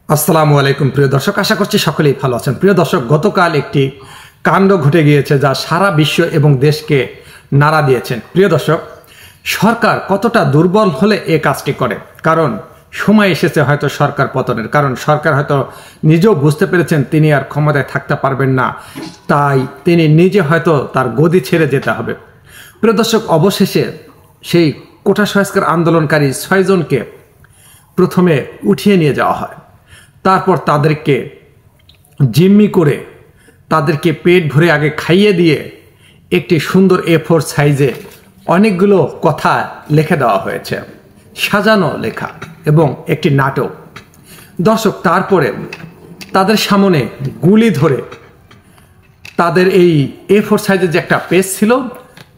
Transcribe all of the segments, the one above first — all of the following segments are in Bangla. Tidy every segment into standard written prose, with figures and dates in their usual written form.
আসসালামু আলাইকুম প্রিয় দর্শক, আশা করছি সকলেই ভালো আছেন। প্রিয় দর্শক, গতকাল একটি কাণ্ড ঘটে গিয়েছে যা সারা বিশ্ব এবং দেশকে নাড়া দিয়েছেন। প্রিয় দর্শক, সরকার কতটা দুর্বল হলে এ কাজটি করে, কারণ সময় এসেছে হয়তো সরকার পতনের, কারণ সরকার হয়তো নিজেও বুঝতে পেরেছেন তিনি আর ক্ষমতায় থাকতে পারবেন না, তাই তিনি নিজে হয়তো তার গদি ছেড়ে যেতে হবে। প্রিয় দর্শক, অবশেষে সেই কোটা সংস্কার আন্দোলনকারী 6 জনকে প্রথমে উঠিয়ে নিয়ে যাওয়া হয়, তারপর তাদেরকে জিম্মি করে তাদেরকে পেট ভরে আগে খাইয়ে দিয়ে একটি সুন্দর A4 সাইজে অনেকগুলো কথা লিখে দেওয়া হয়েছে, সাজানো লেখা এবং একটি নাটক। দর্শক, তারপরে তাদের সামনে গুলি ধরে তাদের এই A4 সাইজের যে একটা পেজ ছিল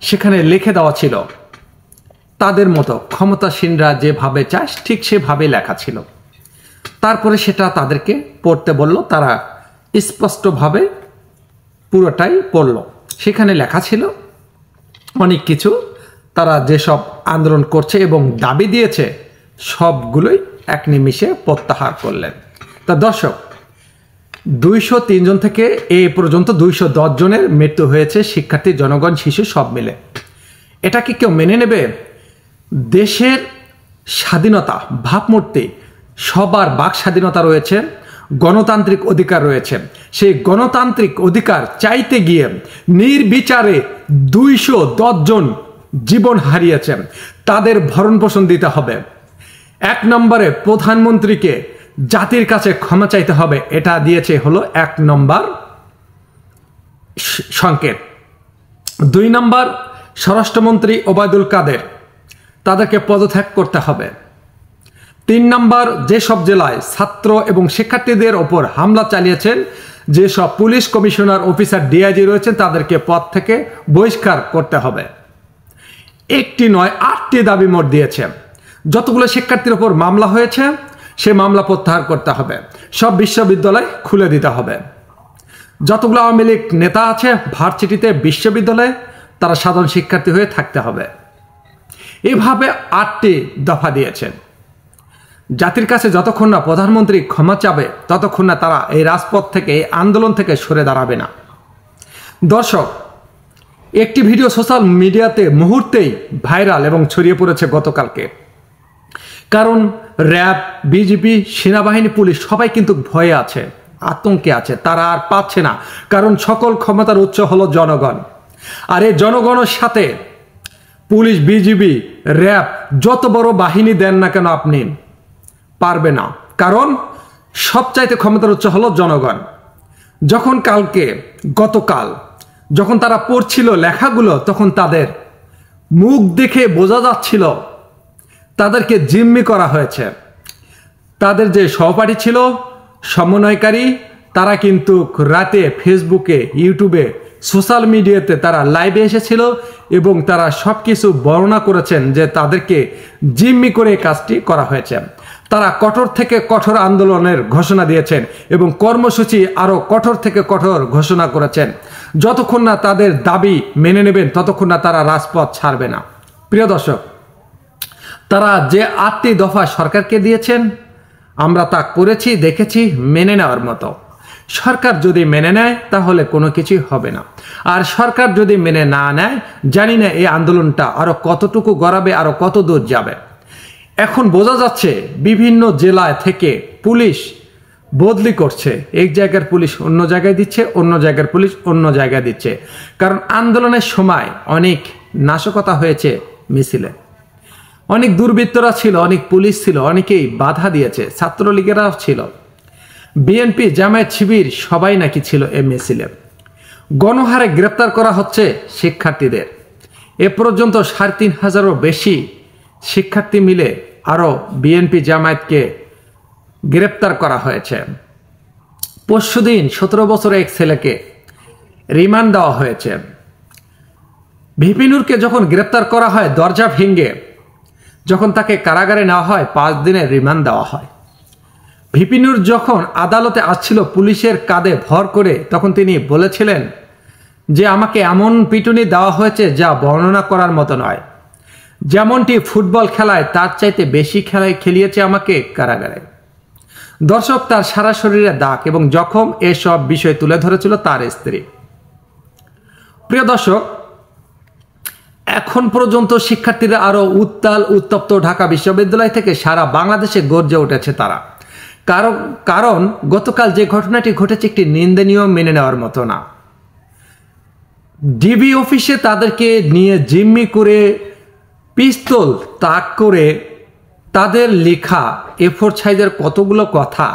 সেখানে লিখে দেওয়া ছিল তাদের মতো ক্ষমতাসীনরা যেভাবে চায় ঠিক সেভাবে লেখা ছিল। তারপরে সেটা তাদেরকে পড়তে বলল, তারা স্পষ্টভাবে পুরোটাই পড়ল। সেখানে লেখা ছিল অনেক কিছু, তারা যেসব আন্দোলন করছে এবং দাবি দিয়েছে সবগুলোই এক নিমিষে প্রত্যাহার করলেন। তা দর্শক, 203 জন থেকে এই পর্যন্ত 210 জনের মৃত্যু হয়েছে, শিক্ষার্থী, জনগণ, শিশু সব মিলে। এটা কি কেউ মেনে নেবে? দেশের স্বাধীনতা, ভাবমূর্তি, সবার বাক স্বাধীনতা রয়েছে, গণতান্ত্রিক অধিকার রয়েছে। সেই গণতান্ত্রিক অধিকার চাইতে গিয়ে নির্বিচারে 210 জন জীবন হারিয়েছেন, তাদের ভরণ পোষণ দিতে হবে। 1 নম্বরে প্রধানমন্ত্রীকে জাতির কাছে ক্ষমা চাইতে হবে, এটা দিয়েছে হলো 1 নম্বর সংকেত। 2 নম্বর, স্বরাষ্ট্রমন্ত্রী ওবায়দুল কাদের, তাদেরকে পদত্যাগ করতে হবে। 3 নম্বর, যেসব জেলায় ছাত্র এবং শিক্ষার্থীদের ওপর হামলা চালিয়েছেন, যেসব পুলিশ কমিশনার, অফিসার, ডিআইজি রয়েছেন, তাদেরকে পদ থেকে বহিষ্কার করতে হবে। 1টি নয় 8টি দাবি মোট দিয়েছে। যতগুলো শিক্ষার্থীর ওপর মামলা হয়েছে সে মামলা প্রত্যাহার করতে হবে, সব বিশ্ববিদ্যালয় খুলে দিতে হবে। যতগুলো আওয়ামী লীগ নেতা আছে ভার্সিটিতে, বিশ্ববিদ্যালয়ে, তারা সাধারণ শিক্ষার্থী হয়ে থাকতে হবে। এভাবে 8টি দফা দিয়েছেন। জাতির কাছে যতক্ষণ না প্রধানমন্ত্রী ক্ষমা চাবে ততক্ষণ না তারা এই রাজপথ থেকে, এই আন্দোলন থেকে সরে দাঁড়াবে না। দর্শক, একটি ভিডিও সোশ্যাল মিডিয়াতে মুহূর্তেই ভাইরাল এবং ছড়িয়ে পড়েছে গতকালকে, কারণ র্যাব, বিজিবি, সেনাবাহিনী, পুলিশ সবাই কিন্তু ভয়ে আছে, আতঙ্কে আছে, তারা আর পাচ্ছে না, কারণ সকল ক্ষমতার উৎস হলো জনগণ। আর এই জনগণের সাথে পুলিশ, বিজিবি, র্যাব যত বড় বাহিনী দেন না কেন আপনি পারবে না, কারণ সবচাইতে ক্ষমতার উৎস হলো জনগণ। যখন গতকাল যখন তারা পড়ছিল লেখাগুলো, তখন তাদের মুখ দেখে বোঝা যাচ্ছিল তাদেরকে জিম্মি করা হয়েছে। তাদের যে সহপাঠী ছিল, সমন্বয়কারী, তারা কিন্তু রাতে ফেসবুকে, ইউটিউবে, সোশ্যাল মিডিয়াতে তারা লাইভে এসেছিল এবং তারা সব কিছু বর্ণনা করেছেন যে তাদেরকে জিম্মি করে কাজটি করা হয়েছে। তারা কঠোর থেকে কঠোর আন্দোলনের ঘোষণা দিয়েছেন এবং কর্মসূচি আরও কঠোর থেকে কঠোর ঘোষণা করেছেন। যতক্ষণ না তাদের দাবি মেনে নেবেন ততক্ষণ না তারা রাজপথ ছাড়বে না। প্রিয় দর্শক, তারা যে 8টি দফা সরকারকে দিয়েছেন, আমরা তা করেছি, দেখেছি, মেনে নেওয়ার মতো। সরকার যদি মেনে নেয় তাহলে কোনো কিছুই হবে না, আর সরকার যদি মেনে না নেয়, জানি না এই আন্দোলনটা আরো কতটুকু গড়াবে, আরো কত দূর যাবে। এখন বোঝা যাচ্ছে বিভিন্ন জেলায় থেকে পুলিশ বদলি করছে, এক জায়গার পুলিশ অন্য জায়গায় দিচ্ছে, অন্য জায়গার পুলিশ অন্য জায়গায় দিচ্ছে, কারণ আন্দোলনের সময় অনেক নাশকতা হয়েছে মিছিলে, অনেক দুর্বৃত্তরা ছিল, অনেক পুলিশ ছিল, অনেকেই বাধা দিয়েছে, ছাত্রলীগেরাও ছিল, বিএনপি, জামায়াত, শিবির সবাই নাকি ছিল এ মিছিলে। গণহারে গ্রেপ্তার করা হচ্ছে শিক্ষার্থীদের। এ পর্যন্ত 3,500-এরও বেশি শিক্ষার্থী মিলে আরও বিএনপি, জামায়াতকে গ্রেপ্তার করা হয়েছে। পরশুদিন 17 বছরের এক ছেলেকে রিমান্ড দেওয়া হয়েছে। ভিপি নূরকে যখন গ্রেপ্তার করা হয় দরজা ভেঙে, যখন তাকে কারাগারে নেওয়া হয় 5 দিনের রিমান্ড দেওয়া হয়। ভিপি নূর যখন আদালতে আসছিল পুলিশের কাঁধে ভর করে, তখন তিনি বলেছিলেন যে আমাকে এমন পিটুনি দেওয়া হয়েছে যা বর্ণনা করার মতো নয়। যেমনটি ফুটবল খেলায় তার চাইতে বেশি খেলায় খেলিয়েছে আমাকে কারাগারে। দর্শক, তার সারা শরীরে দাগ এবং জখম এসব বিষয় তুলে ধরেছিল তার স্ত্রী। প্রিয় দর্শক, এখন পর্যন্ত শিক্ষার্থীরা আরো উত্তপ্ত ঢাকা বিশ্ববিদ্যালয় থেকে সারা বাংলাদেশে গর্জে উঠেছে তারা। কারণ গতকাল যে ঘটনাটি ঘটেছে একটি নিন্দনীয়, মেনে নেওয়ার মতো না। ডিবি অফিসে তাদেরকে নিয়ে জিম্মি করে পিস্তল তাক করে তাদের লেখা A4 সাইজের কতগুলো কথা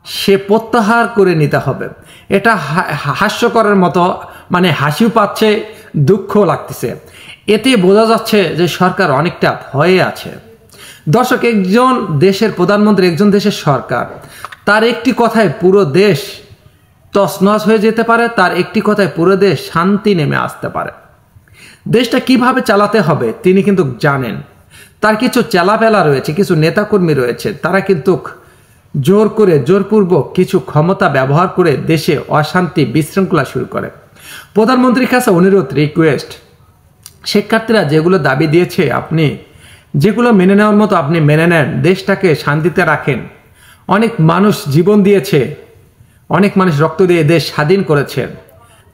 সে প্রত্যাহার করে নিতে হবে। এটা হাস্যকরের মতো, মানে হাসিও পাচ্ছে, দুঃখ লাগতেছে। এতে বোঝা যাচ্ছে যে সরকার অনেকটা ভয়ে আছে। দর্শক, একজন দেশের প্রধানমন্ত্রী, একজন দেশের সরকার, তার একটি কথায় পুরো দেশ তছনছ হয়ে যেতে পারে, তার একটি কথায় পুরো দেশ শান্তি নেমে আসতে পারে। দেশটা কিভাবে চালাতে হবে তিনি কিন্তু জানেন। তার কিছু চেলাপেলা রয়েছে, কিছু নেতাকর্মী রয়েছে, তারা কিন্তু জোরপূর্বক কিছু ক্ষমতা ব্যবহার করে দেশে অশান্তি, বিশৃঙ্খলা শুরু করে। প্রধানমন্ত্রীর কাছে অনুরোধ, রিকোয়েস্ট, শিক্ষার্থীরা যেগুলো দাবি দিয়েছে আপনি যেগুলো মেনে নেওয়ার মতো আপনি মেনে নেন, দেশটাকে শান্তিতে রাখেন। অনেক মানুষ জীবন দিয়েছে, অনেক মানুষ রক্ত দিয়ে দেশ স্বাধীন করেছেন।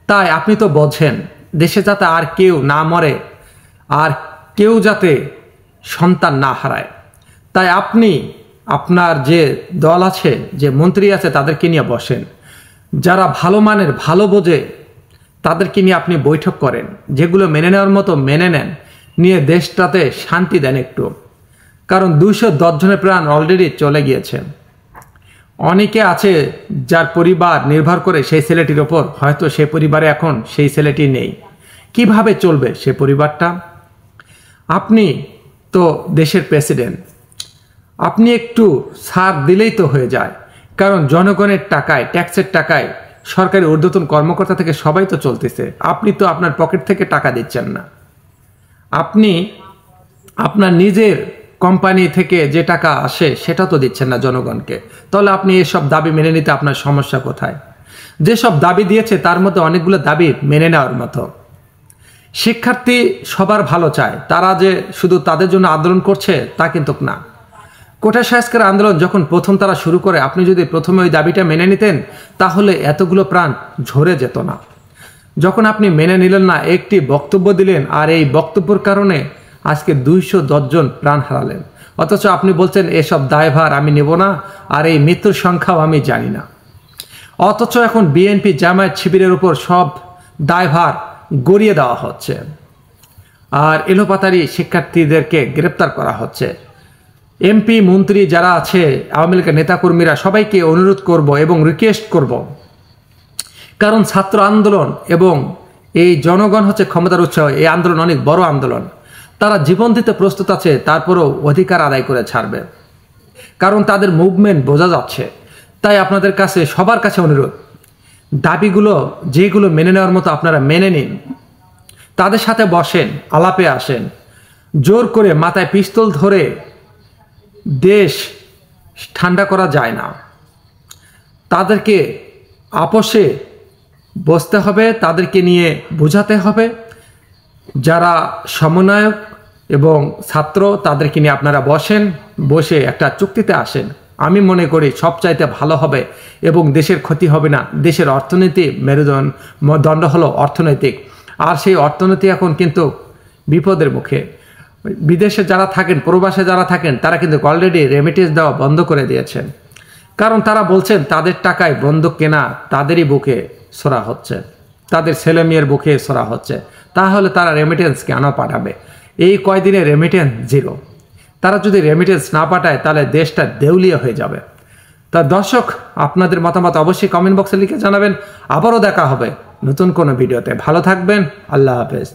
তাই আপনি তো বোঝেন দেশে যাতে আর কেউ না মরে, আর কেউ যাতে সন্তান না হারায়। তাই আপনি আপনার যে দল আছে, যে মন্ত্রী আছে, তাদেরকে নিয়ে বসেন। যারা ভালো মানের, ভালো বোঝে, তাদেরকে নিয়ে আপনি বৈঠক করেন। যেগুলো মেনে নেওয়ার মতো মেনে নেন, নিয়ে দেশটাতে শান্তি দেন একটু। কারণ 210 জনের প্রাণ অলরেডি চলে গিয়েছে। অনেকে আছে যার পরিবার নির্ভর করে সেই ছেলেটির ওপর, হয়তো সে পরিবারে এখন সেই ছেলেটি নেই। কিভাবে চলবে সে পরিবারটা? আপনি তো দেশের প্রেসিডেন্ট, আপনি একটু ছাড় দিলেই তো হয়ে যায়। কারণ জনগণের টাকায়, ট্যাক্সের টাকায় সরকারি ঊর্ধ্বতন কর্মকর্তা থেকে সবাই তো চলতেছে। আপনি তো আপনার পকেট থেকে টাকা দিচ্ছেন না। আপনি আপনার নিজের কোম্পানি থেকে যে টাকা আসে সেটা তো দিচ্ছেন না জনগণকে। তাহলে আপনি এসব দাবি মেনে নিতে আপনার সমস্যা কোথায়? যেসব দাবি দিয়েছে তার মধ্যে অনেকগুলো দাবি মেনে নেওয়ার মতো। শিক্ষার্থী সবার ভালো চায়, তারা যে শুধু তাদের জন্য আন্দোলন করছে তা কিন্তু না। কোটা সংস্কার আন্দোলন যখন প্রথম তারা শুরু করে, আপনি যদি প্রথমে ওই দাবিটা মেনে নিতেন তাহলে এতগুলো প্রাণ ঝরে যেত না। যখন আপনি মেনে নিলেন না, একটি বক্তব্য দিলেন, আর এই বক্তব্যের কারণে আজকে 210 জন প্রাণ হারালেন। অথচ আপনি বলছেন এসব দায়ভার আমি নেব না, আর এই মৃত্যুর সংখ্যাও আমি জানি না। অথচ এখন বিএনপি, জামায়াত, শিবিরের উপর সব দায়ভার গড়িয়ে দেওয়া হচ্ছে, আর এলোপাতারি শিক্ষার্থীদেরকে গ্রেপ্তার করা হচ্ছে। এমপি, মন্ত্রী যারা আছে, আওয়ামী লীগের নেতাকর্মীরা, সবাইকে অনুরোধ করব এবং রিকোয়েস্ট করব, কারণ ছাত্র আন্দোলন এবং এই জনগণ হচ্ছে ক্ষমতার উৎস। এই আন্দোলন অনেক বড় আন্দোলন, তারা জীবন দিতে প্রস্তুত আছে, তারপরও অধিকার আদায় করে ছাড়বে, কারণ তাদের মুভমেন্ট বোঝা যাচ্ছে। তাই আপনাদের কাছে, সবার কাছে অনুরোধ, দাবিগুলো যেগুলো মেনে নেওয়ার মতো আপনারা মেনে নিন, তাদের সাথে বসেন, আলাপে আসেন। জোর করে মাথায় পিস্তল ধরে দেশ ঠান্ডা করা যায় না। তাদেরকে আপোষে বসতে হবে, তাদেরকে নিয়ে বোঝাতে হবে। যারা সমন্বয়ক এবং ছাত্র, তাদেরকে নিয়ে আপনারা বসেন, বসে একটা চুক্তিতে আসেন। আমি মনে করি সবচাইতে ভালো হবে এবং দেশের ক্ষতি হবে না। দেশের অর্থনীতি মেরুদণ্ড হলো অর্থনৈতিক, আর সেই অর্থনীতি এখন কিন্তু বিপদের মুখে। বিদেশে যারা থাকেন, প্রবাসে যারা থাকেন, তারা কিন্তু অলরেডি রেমিটেন্স দেওয়া বন্ধ করে দিয়েছেন। কারণ তারা বলছেন তাদের টাকায় বন্দুক কেনা তাদেরই বুকে ছোড়া হচ্ছে, তাদের ছেলে মেয়ের বুকে ছোড়া হচ্ছে। তাহলে তারা রেমিটেন্স কেন পাঠাবে? এই কয়দিনে রেমিটেন্স জিরো। তারা যদি রেমিটেন্স না পাঠায় তাহলে দেশটা দেউলিয়া হয়ে যাবে। তা দর্শক, আপনাদের মতামত অবশ্যই কমেন্ট বক্সে লিখে জানাবেন। আবারও দেখা হবে নতুন কোনো ভিডিওতে। ভালো থাকবেন। আল্লাহ হাফেজ।